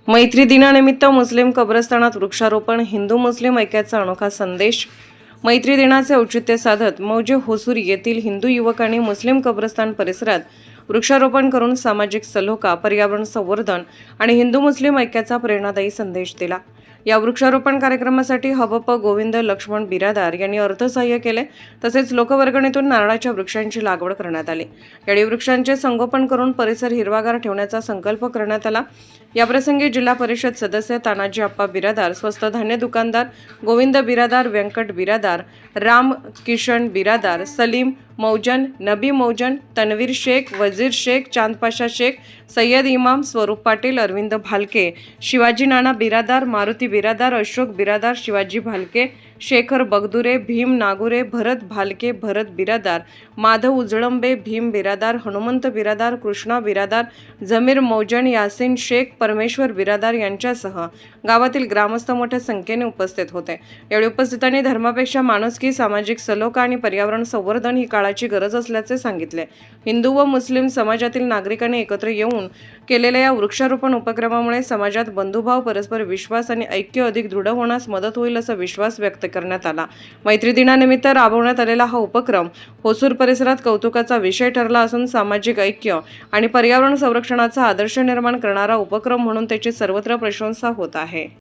मैत्री दिनानिमित्त मुस्लिम कब्रस्तानात वृक्षारोपण, हिंदू मुस्लिम ऐक्याचा अनोखा संदेश। मैत्री दिनाचे औचित्य साधत मौजे होसुरी येथील हिंदू युवकांनी मुस्लिम कब्रस्तान परिसरात वृक्षारोपण करून सामाजिक सलोखा, पर्यावरण संवर्धन आणि हिंदू मुस्लिम ऐक्याचा प्रेरणादायी संदेश दिला। या वृक्षारोपण कार्यक्रमासाठी हबप गोविंद लक्ष्मण बिरादार यांनी अर्थसहाय्य केले, तसेच लोकवर्गणीतून नारळाच्या वृक्षांची लागवड करण्यात आली। यावेळी वृक्षांचे संगोपन करून परिसर हिरवागार ठेवण्याचा संकल्प करण्यात आला। याप्रसंगी जिल्हा परिषद सदस्य तानाजी अप्पा बिरादार, स्वस्त धान्य दुकानदार गोविंद बिरादार, व्यंकट बिरादार, राम किशन बिरादार, सलीम मौजन, नबी मौजन, तनवीर शेख, वजीर शेख, चांदपाशा शेख, सय्यद इमाम, स्वरूप पाटील, अरविंद भालके, शिवाजी नाना बिरादार, मारुती बिरादार, अशोक बिरादार, शिवाजी भालके, शेखर बगदुरे, भीम नागुरे, भरत भालके, भरत बिरादार, माधव उजळंबे, भीम बिरादार, हनुमंत बिरादार, कृष्णा बिरादार, जमीर मौजन, यासीन शेख, परमेश्वर बिरादार यांच्यासह गावातील ग्रामस्थ मोठ्या संख्येने उपस्थित होते। यावेळी उपस्थितांनी धर्मापेक्षा माणुसकी, सामाजिक सलोखा आणि पर्यावरण संवर्धन ही काळाची गरज असल्याचे सांगितले। हिंदू व मुस्लिम समाजातील नागरिकांनी एकत्र येऊन केलेल्या या वृक्षारोपण उपक्रमामुळे समाजात बंधुभाव, परस्पर विश्वास आणि ऐक्य अधिक दृढ होण्यास मदत होईल असा विश्वास व्यक्त करण्यात आला। मैत्री दिनानिमित्त राबवण्यात आलेला हा उपक्रम होसूर परिसरात कौतुकाचा विषय ठरला असून सामाजिक ऐक्य आणि पर्यावरण संरक्षणाचा आदर्श निर्माण करणारा उपक्रम म्हणून त्याची सर्वत्र प्रशंसा होत आहे।